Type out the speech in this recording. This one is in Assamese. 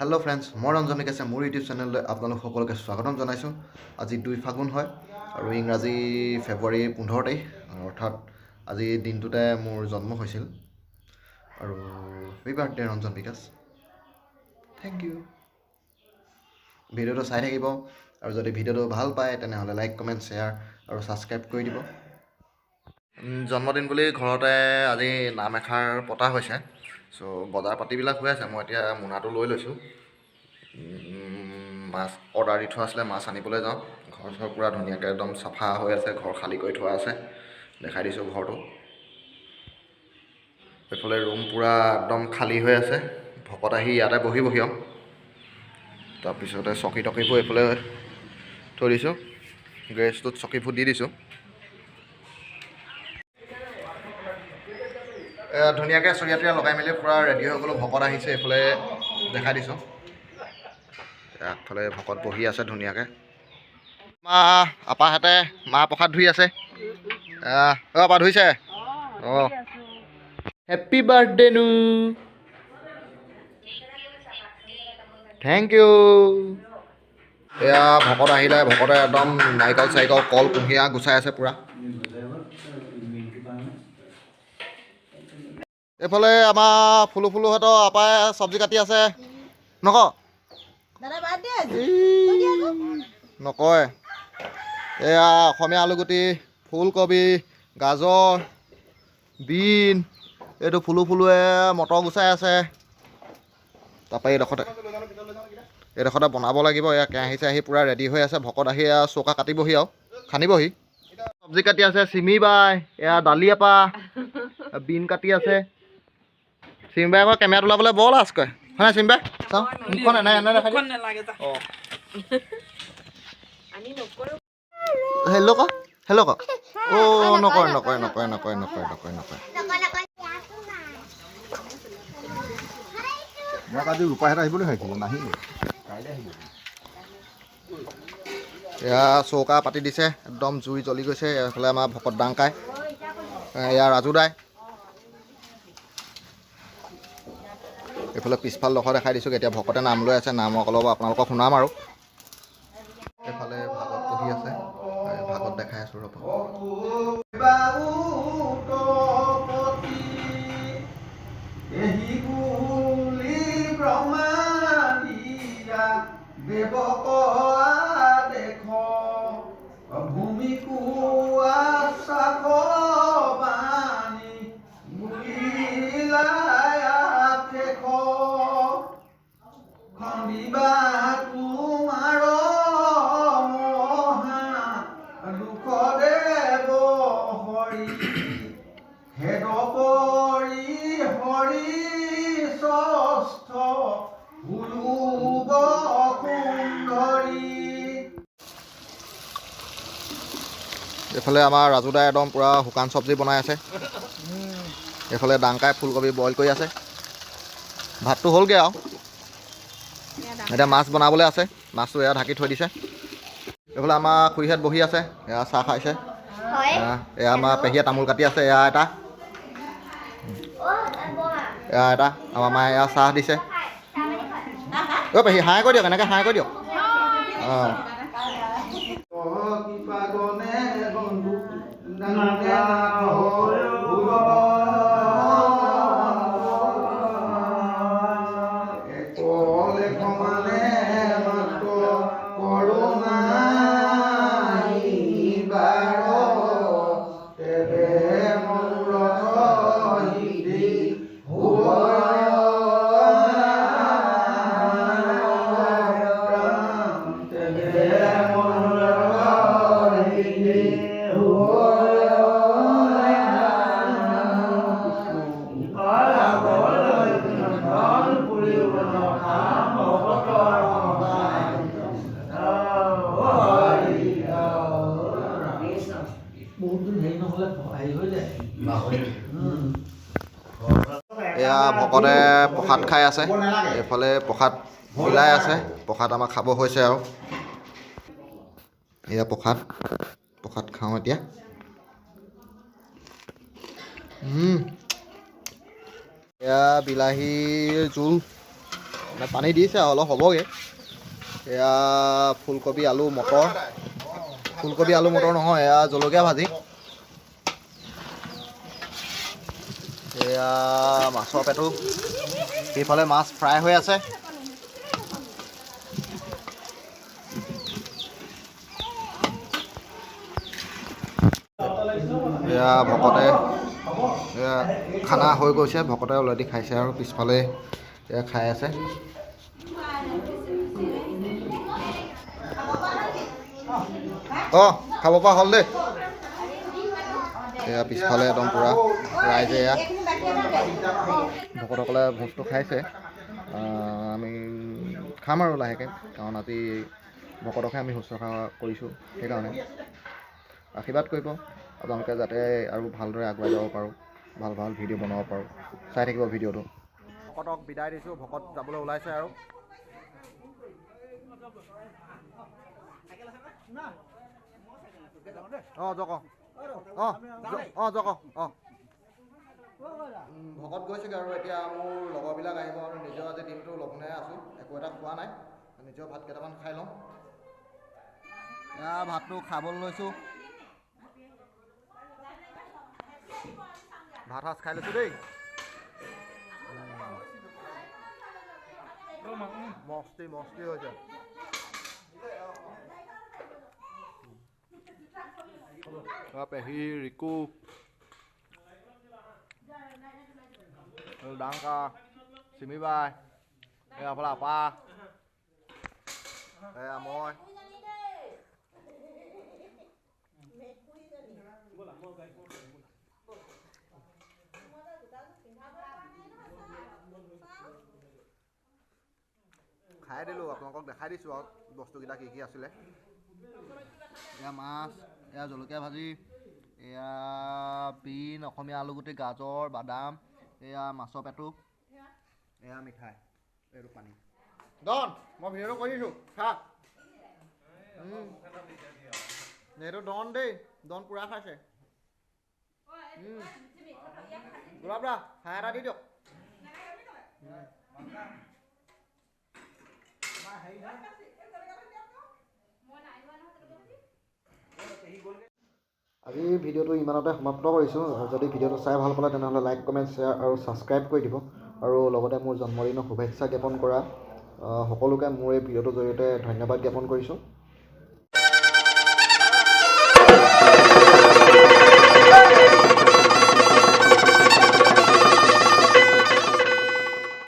হেল্ল' ফ্ৰেণ্ডছ, মই ৰঞ্জন নিকাছে মোৰ ইউটিউব চেনেললৈ আপোনালোক সকলোকে স্বাগতম জনাইছোঁ। আজি 2 ফাগুন হয় আৰু ইংৰাজী ফেব্ৰুৱাৰী 15 তাৰিখ, অৰ্থাৎ আজি দিনটোতে মোৰ জন্ম হৈছিল। আৰু হেপী বাৰ্থডে ৰঞ্জন বিকাশ, থেংক ইউ। ভিডিঅ'টো চাই থাকিব আৰু যদি ভিডিঅ'টো ভাল পায় তেনেহ'লে লাইক, কমেণ্ট, শ্বেয়াৰ আৰু ছাবস্ক্ৰাইব কৰি দিব। জন্মদিন বুলি ঘৰতে আজি নাম এষাৰ পতা হৈছে। চ' বজাৰ পাতিবিলাক হৈ আছে। মই এতিয়া মোনাটো লৈ লৈছোঁ। মাছ অৰ্ডাৰ দি থোৱা আছিলে, মাছ আনিবলৈ যাওঁ। ঘৰ চৰ পূৰা ধুনীয়াকৈ একদম চাফা হৈ আছে, ঘৰ খালী কৰি থোৱা আছে। দেখাই দিছোঁ ঘৰটো। এইফালে ৰুম পূৰা একদম খালী হৈ আছে, ভকত আহি ইয়াতে বহিবহি আৰু। তাৰপিছতে চকী টকীবোৰ এইফালে থৈ দিছোঁ, গেৰেজটোত চকীবোৰ দি দিছোঁ। ধুনীয়াকৈ চৰিয়া তৰিয়া লগাই মেলি পূৰা ৰেডি হৈ গ'লোঁ। ভকত আহিছে, এইফালে দেখাই দিছোঁ। আগফালে ভকত বহি আছে ধুনীয়াকৈ। আপাহঁতে মাহ প্ৰসাদ ধুই আছে। আপা ধুইছে? অঁ, হেপী বাৰ্থডে নো। Thank you. এয়া ভকত আহিলে, ভকতে একদম নাৰিকল চাৰিকল কল কুঁহিয়াৰ গুচাই আছে পূৰা। এইফালে আমাৰ ফুলুহঁতৰ আপাই চব্জি কাটি আছে। নকওঁ নকয়। এয়া অসমীয়া আলুগুটি, ফুলকবি, গাজৰ, বিন, এইটো ফুলুৱে মটৰ গুচাই আছে। তাৰপৰা এইডোখৰতে বনাব লাগিব। এয়া কেৰাহী চেৰাহী পূৰা ৰেডি হৈ আছে। ভকত আহি চৌকা কাটিবহি আৰু খান্দিবহি। চব্জি কাটি আছে চিমি বাই, এয়া দালি আপা, বিন কাটি আছে। চিমবাই আকৌ কেমেৰাত ওলাবলৈ বৰ লাজ কৰে, হয় নাই চিমবাই? চাওঁ মুখখন এনে দেখাই অঁ, হেল্ল' ক, হেল্ল' ক। অ' নকৰে নকৰে নকৰে নকৰে নকৰে নকৰে নকৰে। মই আজি ৰূপাইহঁত আহিব বুলি ভাবিছিলোঁ, নাহিলে। কাইলৈ আহিব। এয়া চৌকা পাতি দিছে, একদম জুই জ্বলি গৈছে। এইফালে আমাৰ ভকত ডাংকাই, এয়া ৰাজু দাই। এইফালে পিছফাল ডোখৰ দেখাই দিছোঁ। এতিয়া ভকতে নাম লৈ আছে, নামক অলপ আপোনালোকক শুনাম আৰু। এইফালে ভাগত পঢ়ি আছে, ভাগত দেখাই আছোঁ ৰ'ব। এইফালে আমাৰ ৰাজু দাই একদম পূৰা শুকান চব্জি বনাই আছে। এইফালে ডাংকাই ফুলকবি বইল কৰি আছে। ভাতটো হ'লগৈ আৰু এতিয়া মাছ বনাবলৈ আছে। মাছটো এয়া ঢাকি থৈ দিছে। এইফালে আমাৰ খুৰীহঁত বহি আছে, এয়া চাহ খাইছে। এয়া আমাৰ পেহীয়ে তামোল কাটি আছে। এয়া এটা আমাৰ মায়ে এয়া চাহ দিছে। অ' পেহী হাই কৰি দিয়ক, এনেকৈ হাই কৰি দিয়ক। অঁ, এয়া ভকতে প্ৰসাদ খাই আছে। এইফালে প্ৰসাদ মিলাই আছে। প্ৰসাদ আমাৰ খাব হৈছে আৰু। এয়া প্ৰসাদ খাওঁ এতিয়া। এয়া বিলাহীৰ জোল, মানে পানী দিছে অলপ হ'বগৈ। এয়া ফুলকবি আলু মটৰ, ফুলকবি আলু মটৰ নহয়, এয়া জলকীয়া ভাজি। এয়া মাছৰ পেটু, সেইফালে মাছ ফ্ৰাই হৈ আছে। এয়া ভকতে এয়া খানা হৈ গৈছে, ভকতে অলৰেডি খাইছে আৰু পিছফালে এয়া খাই আছে। খাব পৰা হ'ল দেই। এয়া পিছফালে একদম পূৰা ৰাইজে এয়া ভকতসকলে ভোজটো খাইছে। আমি খাম আৰু লাহেকৈ, কাৰণ আজি ভকতকহে আমি শুশ্ৰূষা কৰিছোঁ। সেইকাৰণে আশীৰ্বাদ কৰিব আপোনালোকে, যাতে আৰু ভালদৰে আগুৱাই যাব পাৰোঁ, ভাল ভাল ভিডিঅ' বনাব পাৰোঁ। চাই থাকিব ভিডিঅ'টো। ভকতক বিদায় দিছোঁ, ভকত যাবলৈ ওলাইছে আৰু। ভকত গৈছেগৈ আৰু এতিয়া মোৰ লগৰবিলাক আহিব আৰু নিজেও আজি দিনটো লঘোণে আছোঁ, একো এটা খোৱা নাই। নিজেও ভাত কেইটামান খাই লওঁ। এয়া ভাতটো খাবলৈ লৈছোঁ। ভাত সাজ খাই লৈছোঁ দেই। মস্তি মস্তি হৈছে। পেহী ৰিকু, ডাংকা, চিমিবাই, এইফালে আপা, এয়া মই। খাই দিলোঁ, আপোনালোকক দেখাই দিছোঁ আৰু বস্তুকেইটা কি কি আছিলে। এয়া মাছ, এয়া জলকীয়া ভাজি, এয়া বিন, অসমীয়া আলুগুটি, গাজৰ, বাদাম, এয়া মাছৰ পেটু, এয়া মিঠাই, এইটো পানী। ডন, মই ভিডিঅ'টো কৰি দিছোঁ, খা। এইটো ডন দেই, ডন পূৰা খাইছে। গোলাপ দা, হাঁহ এটা দি দিয়ক। আজি ভিডিঅ'টো ইমানতে সমাপ্ত কৰিছোঁ। যদি ভিডিঅ'টো চাই ভাল পালে তেনেহ'লে লাইক, কমেণ্ট, শ্বেয়াৰ আৰু ছাবস্ক্ৰাইব কৰি দিব। আৰু লগতে মোৰ জন্মদিনৰ শুভেচ্ছা জ্ঞাপন কৰা সকলোকে মোৰ এই ভিডিঅ'টোৰ জৰিয়তে ধন্যবাদ জ্ঞাপন কৰিছোঁ।